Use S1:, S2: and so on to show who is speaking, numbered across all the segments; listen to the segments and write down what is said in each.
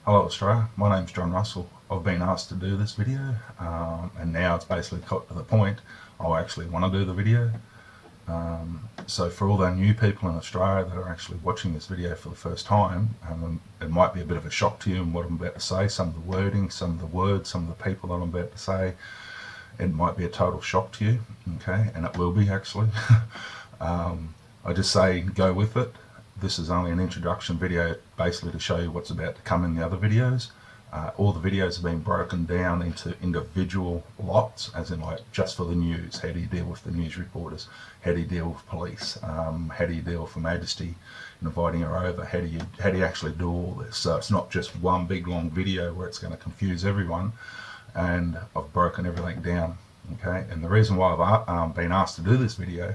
S1: Hello Australia, my name's John Russell. I've been asked to do this video and now it's basically got to the point I actually want to do the video. So for all the new people in Australia that are actually watching this video for the first time, it might be a bit of a shock to you in what I'm about to say, some of the wording, some of the words, some of the people that I'm about to say. It might be a total shock to you, okay, and it will be actually. I just say go with it. This is only an introduction video basically to show you what's about to come in the other videos. All the videos have been broken down into individual lots, as in like just for the news. How do you deal with the news reporters? How do you deal with police? How do you deal with Her Majesty inviting her over? How do you actually do all this? So it's not just one big long video where it's going to confuse everyone, and I've broken everything down. Okay, and the reason why I've been asked to do this video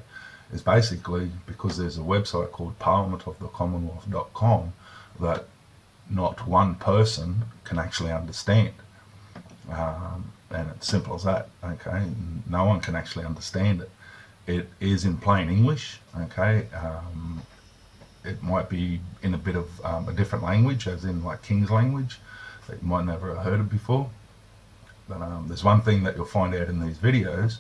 S1: is basically because there's a website called parliamentofthecommonwealth.com that not one person can actually understand, and it's simple as that. Okay, no one can actually understand it. It is in plain English. Okay, it might be in a bit of a different language, as in like King's language that you might never have heard of before. But there's one thing that you'll find out in these videos,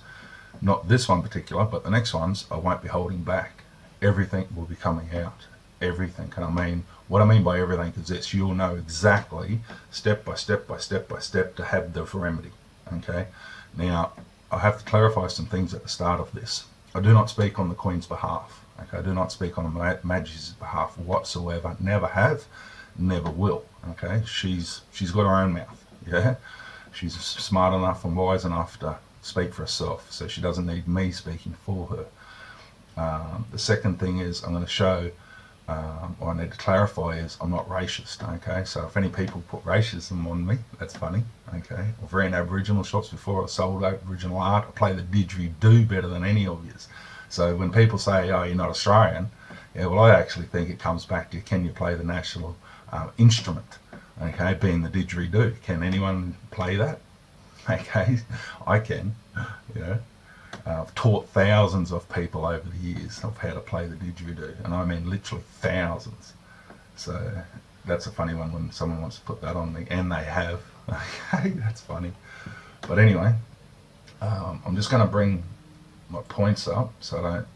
S1: not this one particular, but the next ones, I won't be holding back. Everything will be coming out. Everything. And I mean, what I mean by everything is this: you'll know exactly, step by step by step by step, to have the remedy. Okay. Now, I have to clarify some things at the start of this. I do not speak on the Queen's behalf. Okay. I do not speak on Her Majesty's behalf whatsoever. Never have, never will. Okay. She's got her own mouth. Yeah. She's smart enough and wise enough to speak for herself, so she doesn't need me speaking for her. The second thing is I'm going to show, or I need to clarify, is I'm not racist. Okay, so if any people put racism on me, that's funny. Okay, I've ran Aboriginal shops before. I sold Aboriginal art. I play the didgeridoo better than any of you. So when people say, oh, you're not Australian, yeah, well, I actually think it comes back to, can you play the national instrument? Okay, being the didgeridoo. Can anyone play that? Okay, I can. You know, I've taught thousands of people over the years of how to play the didgeridoo, and I mean literally thousands. So that's a funny one when someone wants to put that on me, and they have. Okay, that's funny. But anyway, I'm just going to bring my points up so I don't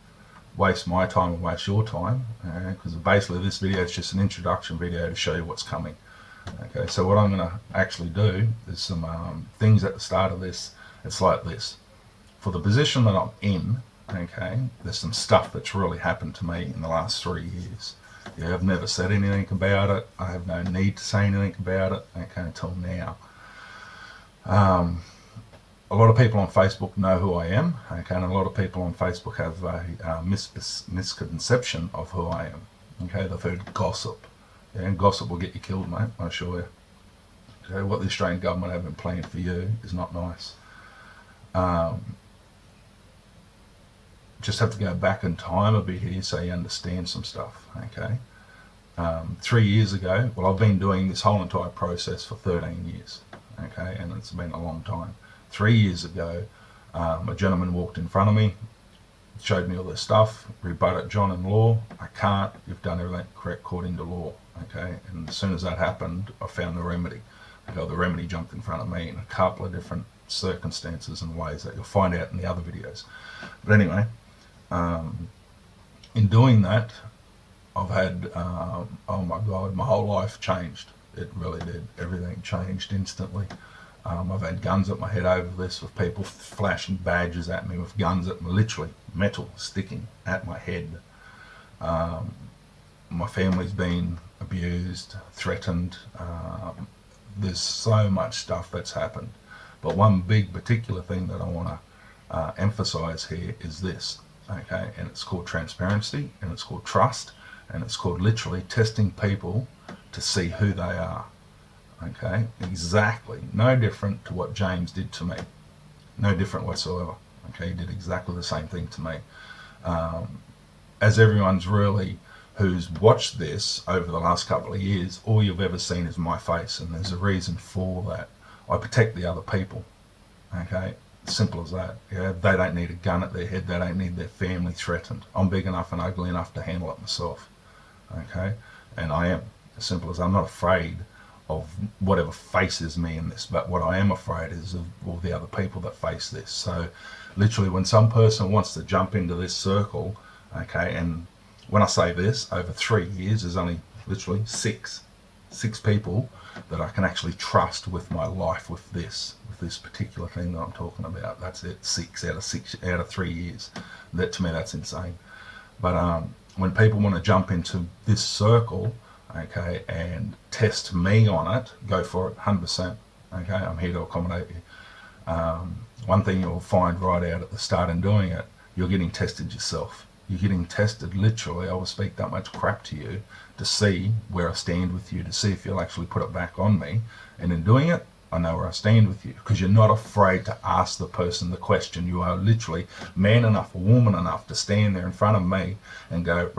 S1: waste my time and waste your time, because basically this video is just an introduction video to show you what's coming. Okay, so what I'm going to actually do is some things at the start of this. It's like this. For the position that I'm in, okay, there's some stuff that's really happened to me in the last 3 years. Yeah, I've never said anything about it. I have no need to say anything about it, okay, until now. A lot of people on Facebook know who I am, okay, and a lot of people on Facebook have a misconception of who I am. Okay, they've heard gossip. Yeah, and gossip will get you killed, mate, I assure you. Okay, what the Australian government have been planning for you is not nice. Just have to go back in time a bit here so you understand some stuff, okay? 3 years ago, well, I've been doing this whole entire process for 13 years, okay, and it's been a long time. 3 years ago, a gentleman walked in front of me, showed me all this stuff, rebut it, John, in law. I can't, you've done everything correct according to law. Okay, and as soon as that happened, I found the remedy. Okay, the remedy jumped in front of me in a couple of different circumstances and ways that you'll find out in the other videos. But anyway, in doing that, I've had, oh my God, my whole life changed. It really did. Everything changed instantly. I've had guns at my head over this, with people flashing badges at me with guns at me, literally metal sticking at my head. My family's been abused, threatened. There's so much stuff that's happened. But one big particular thing that I want to emphasize here is this, okay, and it's called transparency, and it's called trust, and it's called literally testing people to see who they are. Okay, exactly, no different to what James did to me, no different whatsoever. Okay, he did exactly the same thing to me. As everyone's really who's watched this over the last couple of years, all you've ever seen is my face, and there's a reason for that. I protect the other people. Okay, simple as that. Yeah, they don't need a gun at their head. They don't need their family threatened. I'm big enough and ugly enough to handle it myself. Okay, and I am as simple as I'm not afraid of whatever faces me in this, but what I am afraid is of all the other people that face this. So literally, when some person wants to jump into this circle, okay, and when I say this, over 3 years, there's only literally six people that I can actually trust with my life with this particular thing that I'm talking about. That's it, 6 out of 3 years. That, to me, that's insane. But when people want to jump into this circle, okay, and test me on it, go for it, 100%. Okay, I'm here to accommodate you. One thing you'll find right out at the start in doing it, you're getting tested yourself. You're getting tested literally. I will speak that much crap to you to see where I stand with you, to see if you'll actually put it back on me. And in doing it, I know where I stand with you, because you're not afraid to ask the person the question. You are literally man enough, woman enough to stand there in front of me and go,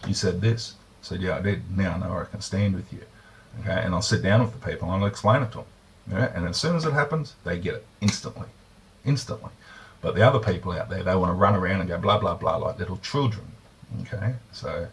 S1: you said this. I said, yeah, I did. Now I know where I can stand with you. Okay, and I'll sit down with the people and I'll explain it to them. Okay? And as soon as it happens, they get it instantly. But the other people out there, they want to run around and go blah, blah, blah like little children. Okay, so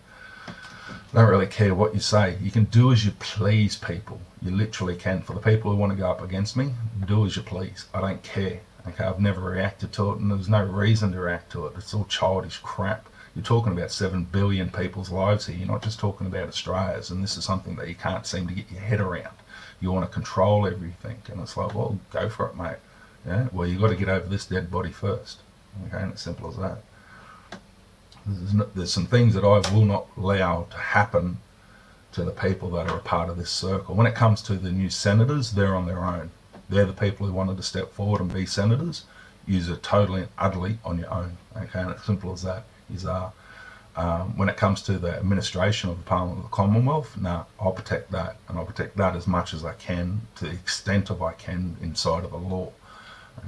S1: I don't really care what you say. You can do as you please, people. You literally can. For the people who want to go up against me, do as you please. I don't care. Okay, I've never reacted to it, and there's no reason to react to it. It's all childish crap. You're talking about 7 billion people's lives here. You're not just talking about Australia's, and this is something that you can't seem to get your head around. You want to control everything, and it's like, well, go for it, mate. Yeah? Well, you've got to get over this dead body first. Okay, and it's simple as that. There's some things that I will not allow to happen to the people that are a part of this circle. When it comes to the new senators, they're on their own. They're the people who wanted to step forward and be senators. Use it totally and utterly on your own. Okay, and it's simple as that. When it comes to the administration of the Parliament of the Commonwealth, I'll protect that, and I'll protect that as much as I can, to the extent of I can inside of the law.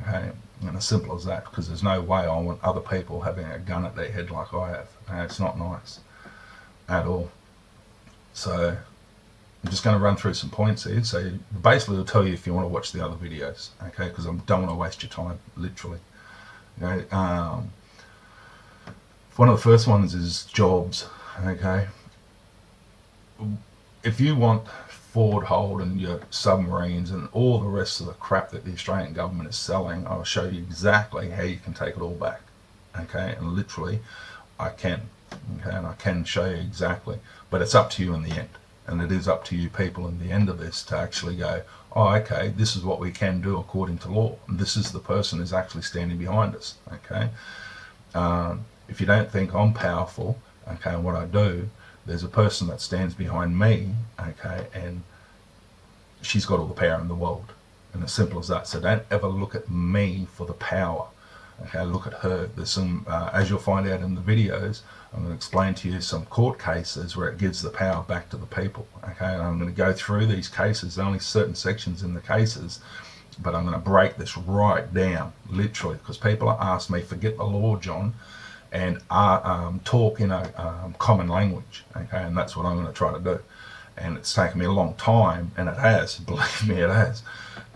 S1: Okay, and as simple as that, because there's no way I want other people having a gun at their head like I have. It's not nice at all. So I'm just going to run through some points here. So basically I'll tell you if you want to watch the other videos, okay, because I don't want to waste your time, literally. Okay, one of the first ones is jobs. Okay, if you want Ford Hold and your submarines and all the rest of the crap that the Australian government is selling, I'll show you exactly how you can take it all back. Okay, and literally I can. Okay, and I can show you exactly, but it's up to you in the end, and it is up to you people in the end of this to actually go, oh, okay, this is what we can do according to law, and this is the person who's actually standing behind us. Okay, if you don't think I'm powerful, okay, and what I do, there's a person that stands behind me, okay, and she's got all the power in the world, and as simple as that. So don't ever look at me for the power. Okay, look at her. There's some, as you'll find out in the videos, I'm going to explain to you some court cases where it gives the power back to the people. Okay, and I'm going to go through these cases. There's only certain sections in the cases, but I'm going to break this right down, literally, because people ask me, forget the law, John, and talk in a common language. Okay, and that's what I'm going to try to do. And it's taken me a long time, and it has, believe me, it has,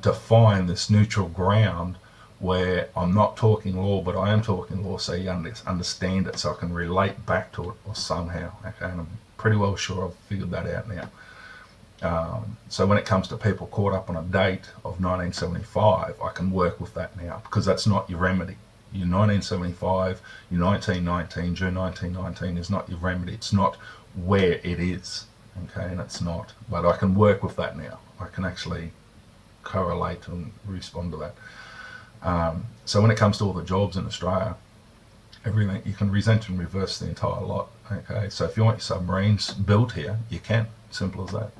S1: to find this neutral ground where I'm not talking law, but I am talking law, so you understand it, so I can relate back to it or somehow. Okay, and I'm pretty well sure I've figured that out now. So when it comes to people caught up on a date of 1975, I can work with that now, because that's not your remedy. Your 1975, your 1919, June 1919 is not your remedy. It's not where it is. Okay, and it's not. But I can work with that now. I can actually correlate and respond to that. So when it comes to all the jobs in Australia, everything, you can resent and reverse the entire lot. Okay, so if you want your submarines built here, you can. Simple as that.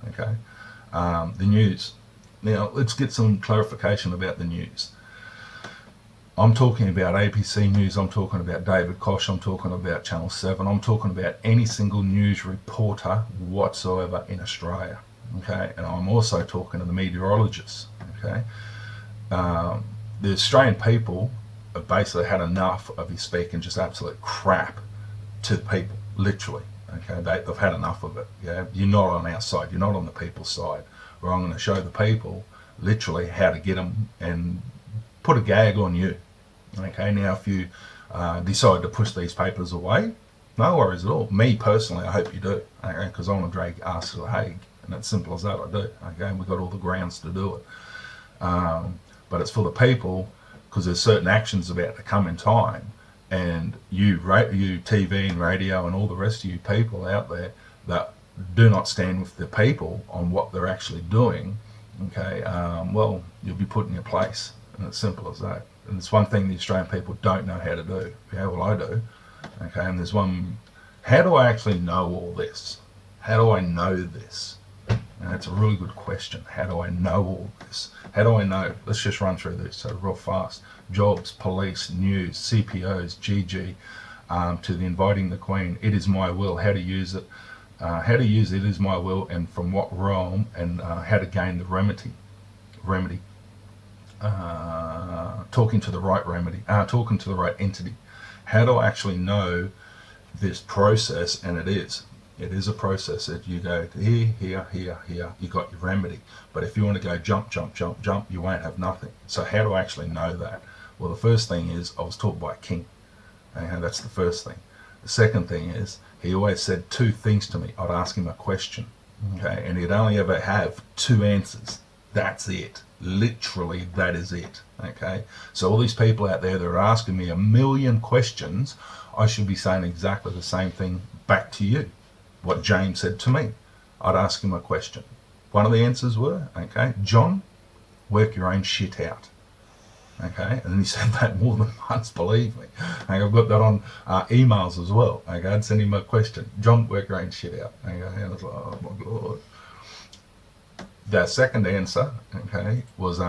S1: Okay, the news. Now let's get some clarification about the news. I'm talking about ABC News, I'm talking about David Koch, I'm talking about Channel 7, I'm talking about any single news reporter whatsoever in Australia. Okay, and I'm also talking to the meteorologists. Okay. The Australian people have basically had enough of you speaking just absolute crap to people, literally. Okay, they've had enough of it. Yeah, you're not on our side, you're not on the people's side. Where I'm going to show the people literally how to get them and put a gag on you. Okay, now if you decide to push these papers away, no worries at all. Me personally, I hope you do, okay, because I want to drag your ass to the Hague. And it's simple as that, I do. Okay, and we've got all the grounds to do it. But it's for the people, because there's certain actions about to come in time, and you TV and radio and all the rest of you people out there that do not stand with the people on what they're actually doing, okay, well, you'll be put in your place, and it's simple as that. And it's one thing the Australian people don't know how to do. Yeah, well, I do. Okay, and there's one, how do I actually know all this? How do I know this? And that's a really good question. How do I know all this? How do I know? Let's just run through this so real fast. Jobs, police, news, CPOs, GG, to the inviting the Queen. It is my will. How to use it. How to use it is my will, and from what realm, and how to gain the remedy. Talking to the right remedy. Talking to the right entity. How do I actually know this process? And it is a process that you go here, here, here, here, you got your remedy. But if you want to go jump, jump, jump, jump, you won't have nothing. So how do I actually know that? Well, the first thing is I was taught by a king. Okay, that's the first thing. The second thing is he always said two things to me. I'd ask him a question, okay, and he'd only ever have two answers. That's it. Literally, that is it. Okay, so all these people out there that are asking me a million questions, I should be saying exactly the same thing back to you. What James said to me. I'd ask him a question. One of the answers were, okay, John, work your own shit out. Okay, and he said that more than once, believe me. Okay, I've got that on emails as well. Okay, I'd send him a question. John, work your own shit out. Okay, and I was like, oh my God. The second answer, okay, was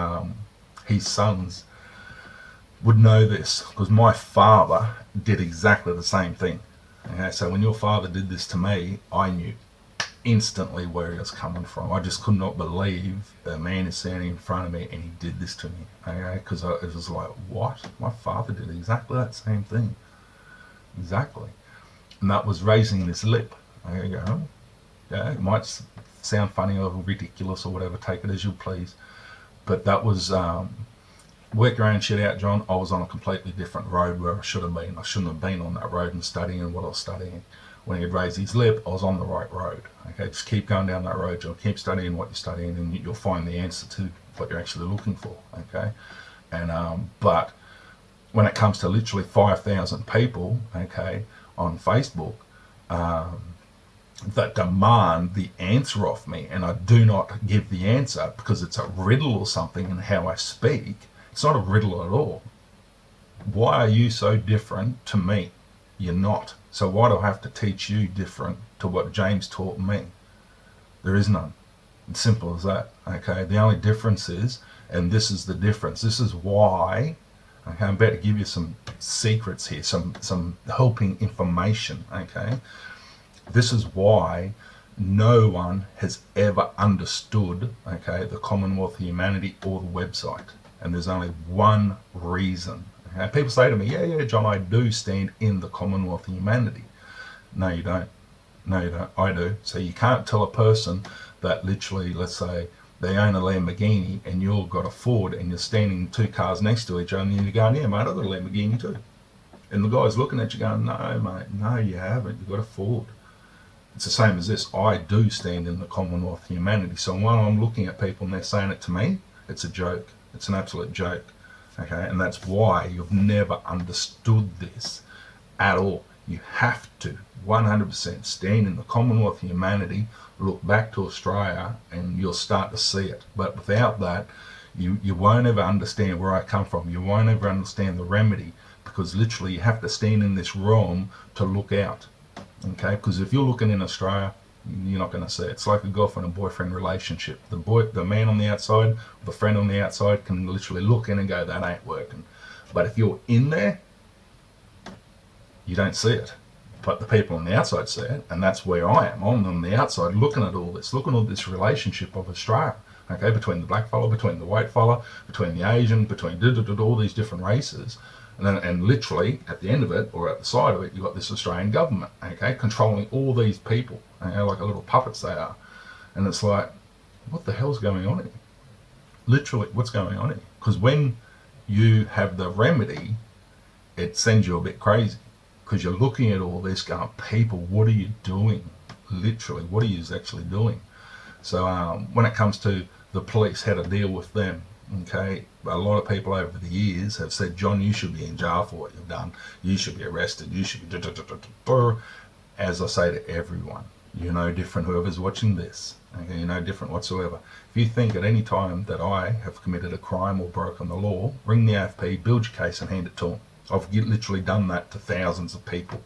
S1: his sons would know this, because my father did exactly the same thing. Okay, so when your father did this to me, I knew instantly where he was coming from. I just could not believe the man is standing in front of me and he did this to me. Okay, because it was like, what? My father did exactly that same thing. Exactly. And that was raising this lip. Okay, go, oh, yeah, it might sound funny or ridiculous or whatever, take it as you please. But that was, work your own shit out, John. I was on a completely different road where I should have been. I shouldn't have been on that road and studying what I was studying. When he'd raised his lip, I was on the right road. Okay, just keep going down that road, John. Keep studying what you're studying, and you'll find the answer to what you're actually looking for. Okay, and but when it comes to literally 5,000 people, okay, on Facebook, that demand the answer off me, and I do not give the answer because it's a riddle or something in how I speak. It's not a riddle at all. Why are you so different to me? You're not. So why do I have to teach you different to what James taught me? There is none. It's simple as that. Okay, the only difference is, and this is the difference, this is why, okay, I'm about to give you some secrets here, some helping information. Okay, this is why no one has ever understood, okay, the Commonwealth of Humanity or the website. And there's only one reason. Okay? People say to me, yeah, John, I do stand in the Commonwealth of Humanity. No, you don't. No, you don't. I do. So you can't tell a person that literally, let's say, they own a Lamborghini and you've got a Ford and you're standing two cars next to each other and you're going, yeah, mate, I've got a Lamborghini too. And the guy's looking at you going, no, mate, no, you haven't. You've got a Ford. It's the same as this. I do stand in the Commonwealth of Humanity. So when I'm looking at people and they're saying it to me, it's a joke. It's an absolute joke. Okay, and that's why you've never understood this at all. You have to 100% stand in the Commonwealth of Humanity, look back to Australia, and you'll start to see it. But without that, you won't ever understand where I come from. You won't ever understand the remedy, because literally you have to stand in this realm to look out. Okay, because if you're looking in Australia, you're not going to see it. It's like a girlfriend and boyfriend relationship. The man on the outside, the friend on the outside can literally look in and go, that ain't working. But if you're in there, you don't see it. But the people on the outside see it, and that's where I am. I'm on the outside looking at all this, looking at this relationship of Australia. Okay, between the black fella, between the white fella, between the Asian, between all these different races. And literally, at the end of it, or at the side of it, you've got this Australian government, okay, controlling all these people, okay, like a little puppets they are. And it's like, what the hell's going on here? Literally, what's going on here? Because when you have the remedy, it sends you a bit crazy. Because you're looking at all this going, people, what are you doing? Literally, what are you actually doing? So when it comes to the police, how to deal with them, okay, a lot of people over the years have said, John, you should be in jail for what you've done. You should be arrested. You should be... As I say to everyone, you're no different, whoever's watching this. Okay, you're no different whatsoever. If you think at any time that I have committed a crime or broken the law, ring the AFP, build your case and hand it to them. I've literally done that to thousands of people.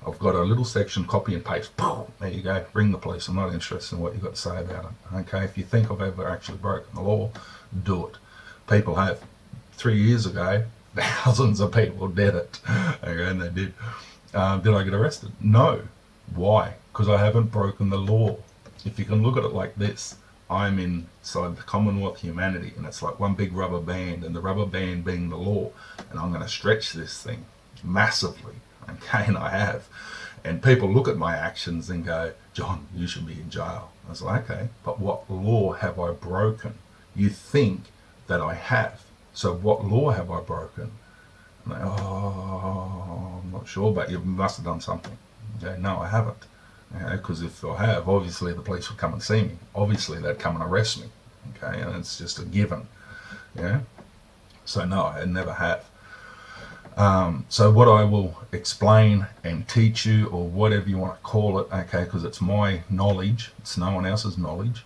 S1: I've got a little section, copy and paste. There you go. Ring the police. I'm not interested in what you've got to say about it. Okay, if you think I've ever actually broken the law, do it. People have. 3 years ago, thousands of people did it. Okay, and they did. Did I get arrested? No. Why? Because I haven't broken the law. If you can look at it like this, I'm inside the Commonwealth humanity, and it's like one big rubber band, and the rubber band being the law, and I'm going to stretch this thing massively, okay, and I have. And people look at my actions and go, John, you should be in jail. I was like, okay, but what law have I broken? You think that I have. So what law have I broken? I'm like, oh, I'm not sure, but you must have done something. Okay, no, I haven't. Because if I have, obviously the police would come and see me. Obviously they'd come and arrest me. Okay, and it's just a given. Yeah. So no, I never have. So what I will explain and teach you, or whatever you want to call it, okay, because it's my knowledge, it's no one else's knowledge,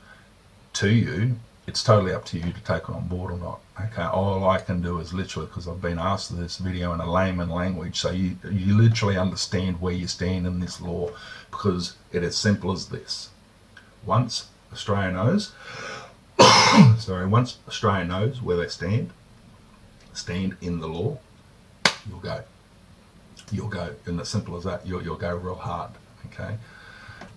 S1: to you, it's totally up to you to take it on board or not. Okay, all I can do is literally, because I've been asked this video in a layman language, so you literally understand where you stand in this law, because it is simple as this. Once Australia knows, once Australia knows where they stand in the law, you'll go. You'll go, and as simple as that, you'll go real hard, okay?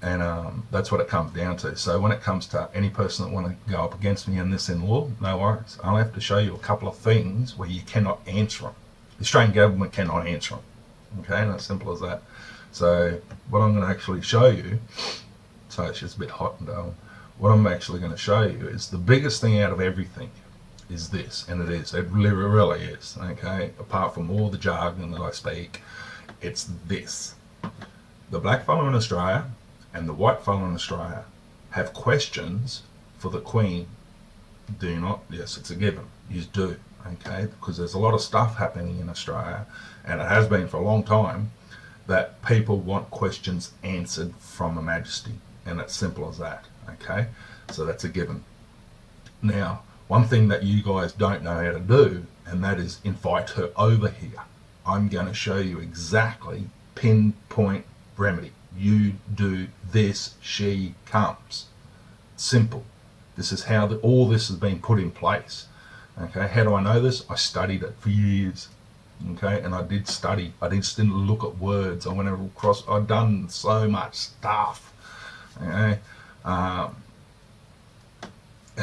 S1: And that's what it comes down to. So when it comes to any person that want to go up against me in this in law, no worries. I'll have to show you a couple of things where you cannot answer them. The Australian government cannot answer them. Okay, and as simple as that. So what I'm going to actually show you, so it's just a bit hot and dull, what I'm actually going to show you is the biggest thing out of everything is this, and it is, it really is, okay, apart from all the jargon that I speak, it's this. The black fellow in Australia and the white fellow in Australia have questions for the Queen. Do you not? Yes, it's a given. You do, okay? Because there's a lot of stuff happening in Australia, and it has been for a long time, that people want questions answered from Her Majesty, and it's simple as that, okay? So that's a given. Now, one thing that you guys don't know how to do, and that is invite her over here. I'm going to show you exactly, pinpoint remedy. You do this, she comes. Simple. This is how all this has been put in place. Okay, how do I know this? I studied it for years. Okay, and I did study. I just didn't look at words. I went across. I've done so much stuff. Okay, how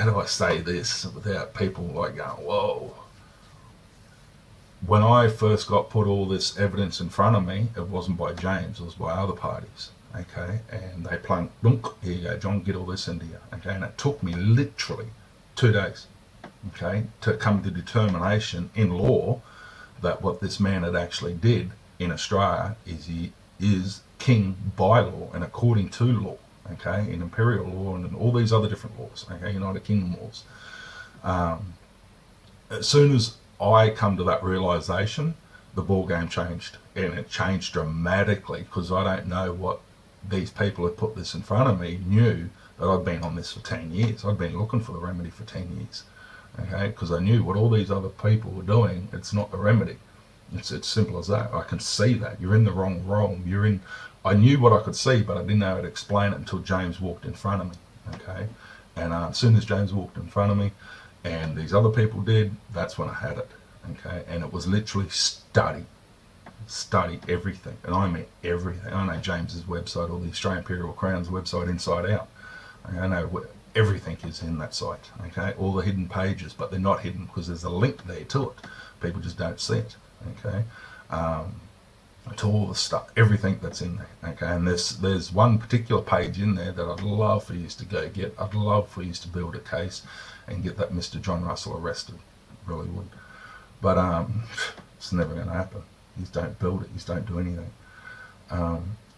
S1: do I say this without people like going, whoa? When I first got put all this evidence in front of me, it wasn't by James, it was by other parties, okay, and they plunked, dunk, here you go, John, get all this into you, okay, and it took me literally 2 days, okay, to come to determination in law that what this man had actually did in Australia is he is king by law and according to law, okay, in imperial law and in all these other different laws, okay, United Kingdom laws. As soon as I come to that realization, the ball game changed, and it changed dramatically, because I don't know what these people who put this in front of me knew, that I'd been on this for 10 years. I'd been looking for the remedy for 10 years, okay, because I knew what all these other people were doing. It's not the remedy. It's simple as that. I can see that you're in the wrong realm. You're in. I knew what I could see, but I didn't know how to explain it until James walked in front of me, okay, and as soon as James walked in front of me and these other people did, that's when I had it, okay, and it was literally study everything, and I mean everything. I know James's website, or the Australian Imperial Crown's website inside out. Okay, I know everything is in that site, okay, all the hidden pages, but they're not hidden because there's a link there to it. People just don't see it, okay, to all the stuff, everything that's in there, okay, and there's one particular page in there that I'd love for you to go get. I'd love for you to build a case and get that Mr. John Russell arrested, really would, but it's never going to happen. You don't build it, you don't do anything.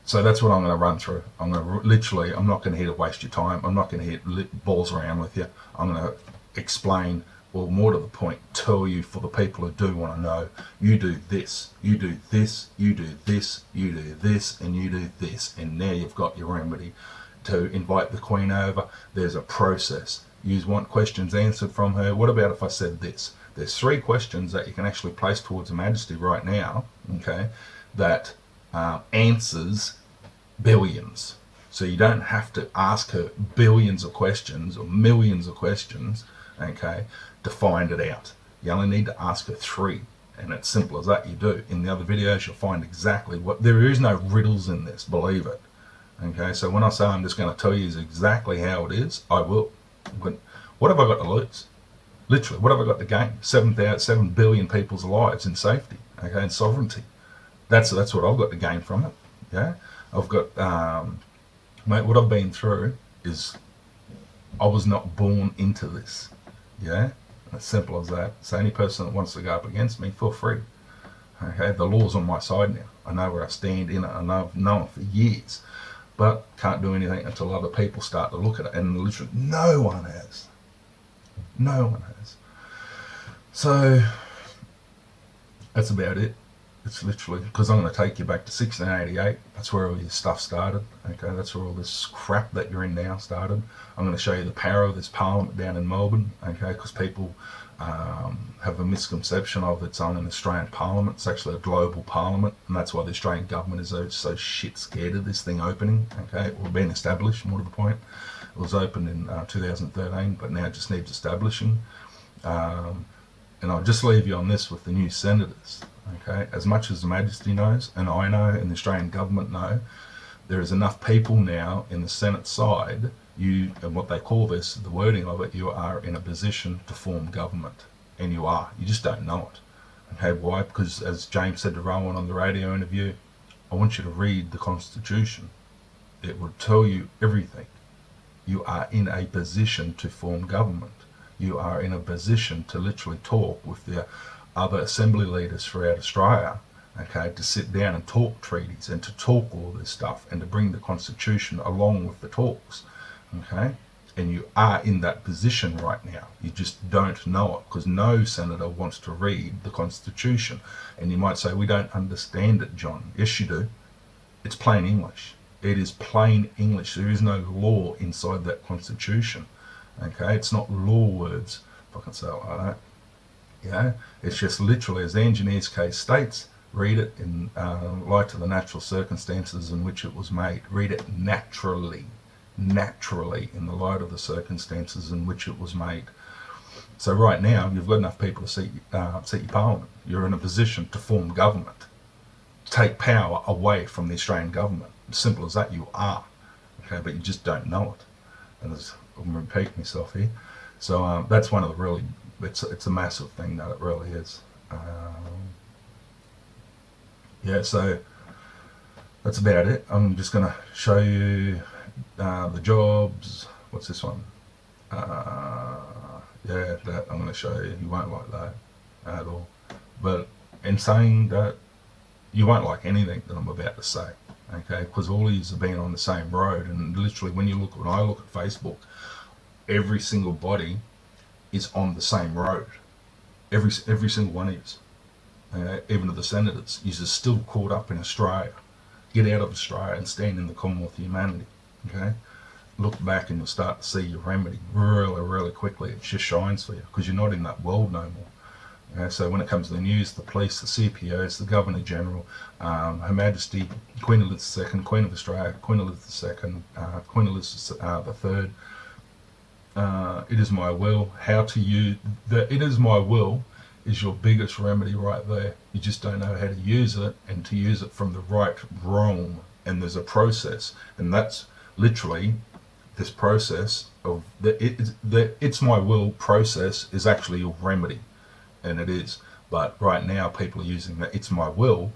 S1: So that's what I'm going to run through. I'm going to literally, I'm not going to here to waste your time. I'm not going to hit balls around with you. I'm going to explain, well, more to the point, tell you for the people who do want to know, you do this, you do this, you do this, you do this, and you do this. And now you've got your remedy to invite the Queen over. There's a process. You want questions answered from her. What about if I said this? There's 3 questions that you can actually place towards Her Majesty right now, okay, that answers billions. So you don't have to ask her billions of questions or millions of questions, okay, to find it out. You only need to ask her 3, and it's simple as that. You do. In the other videos, you'll find exactly what. There is no riddles in this, believe it. Okay, so when I say I'm just going to tell you exactly how it is, I will. But what have I got to lose? Literally, what have I got to gain? 7 billion people's lives in safety, okay, and sovereignty. That's what I've got to gain from it. Yeah, I've got, mate, what I've been through is I was not born into this. Yeah, as simple as that. So any person that wants to go up against me, feel free. Okay, the law's on my side now. I know where I stand in it. I know, I've known it for years, but can't do anything until other people start to look at it. And literally, no one has. No one has. So that's about it. It's literally, because I'm going to take you back to 1688. That's where all your stuff started. Okay, that's where all this crap that you're in now started. I'm going to show you the power of this parliament down in Melbourne. Okay, because people have a misconception of it's only an Australian parliament. It's actually a global parliament, and that's why the Australian government is so shit scared of this thing opening. Okay, or being established. More to the point, it was opened in 2013, but now it just needs establishing. And I'll just leave you on this with the new senators. Okay, as much as Her Majesty knows, and I know, and the Australian government know, there is enough people now in the Senate side, and what they call this, the wording of it, you are in a position to form government. And you are. You just don't know it. Okay, why? Because as James said to Rowan on the radio interview, I want you to read the Constitution. It will tell you everything. You are in a position to form government. You are in a position to literally talk with the other assembly leaders throughout Australia, okay, to sit down and talk treaties and to talk all this stuff and to bring the Constitution along with the talks, okay? And you are in that position right now. You just don't know it because no senator wants to read the Constitution. And you might say, we don't understand it, John. Yes, you do. It's plain English. It is plain English. There is no law inside that Constitution, okay? It's not law words, if I can say it like that. Yeah, it's just literally, as the engineer's case states, read it in light of the natural circumstances in which it was made. Read it naturally, in the light of the circumstances in which it was made. So right now, you've got enough people to seat your parliament. You're in a position to form government, take power away from the Australian government. As simple as that, you are. Okay, but you just don't know it. And I'm repeating myself here. So that's one of the really, it's a massive thing that it really is. Yeah, so that's about it. I'm just going to show you the jobs. What's this one? Yeah, that I'm going to show you. You won't like that at all. But in saying that, you won't like anything that I'm about to say. Okay, because all these have been on the same road, and literally when I look at Facebook, every single body is on the same road. Every single one is. Even of the senators, you're still caught up in Australia. Get out of Australia and stand in the Commonwealth of Humanity. Okay, look back and you'll start to see your remedy really, really quickly. It just shines for you because you're not in that world no more. Okay, so when it comes to the news, the police, the CPOs, the Governor General, Her Majesty, Queen Elizabeth II, Queen of Australia, Queen Elizabeth II, Queen Elizabeth III. It is my will. How to use the it is my will is your biggest remedy right there. You just don't know how to use it, and to use it from the right realm. And there's a process, and that's literally this process of the it's my will process is actually your remedy, and it is. But right now people are using the it's my will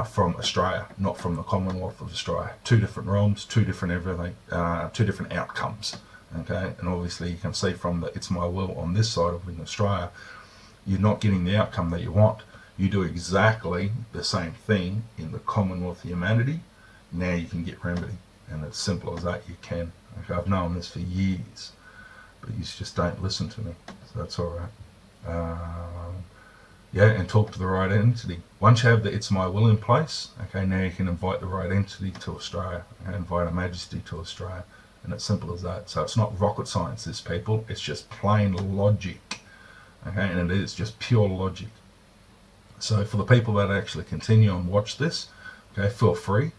S1: from Australia, not from the Commonwealth of Australia. Two different realms, two different everything, two different outcomes. Okay, and obviously you can see from the it's my will on this side of in Australia, you're not getting the outcome that you want. You do exactly the same thing in the Commonwealth of Humanity. now you can get remedy, and it's simple as that. You can. Okay, I've known this for years, but you just don't listen to me, so that's all right. Yeah, and talk to the right entity. Once you have the It's My Will in place, okay, now you can invite the right entity to Australia, okay, invite Her Majesty to Australia, and it's simple as that. So it's not rocket science, this, people. It's just plain logic, okay, and it is just pure logic. So for the people that actually continue and watch this, okay, feel free.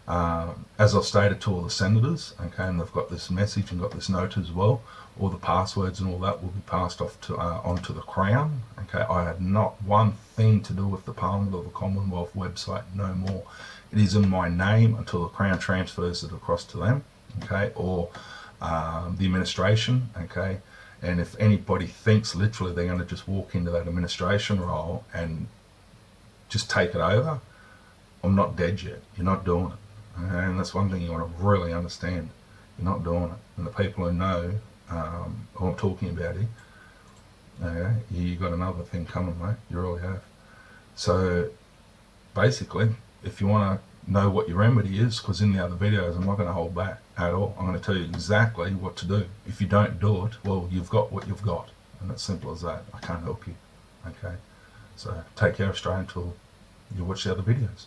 S1: As I've stated to all the senators, okay, and they've got this message and got this note as well, all the passwords and all that will be passed off to onto the Crown. Okay, I had not one thing to do with the Parliament or the Commonwealth website, no more. It is in my name until the Crown transfers it across to them, okay, or the administration, okay. And if anybody thinks literally they're going to just walk into that administration role and just take it over, I'm not dead yet. You're not doing it. Okay? And that's one thing you want to really understand. You're not doing it. And the people who know who I'm talking about here, okay, you got another thing coming, mate. You really have. So basically, if you want to know what your remedy is, because in the other videos I'm not going to hold back at all. I'm going to tell you exactly what to do. If you don't do it, well, you've got what you've got. And it's simple as that. I can't help you. Okay. So take care, Australia, until you watch the other videos.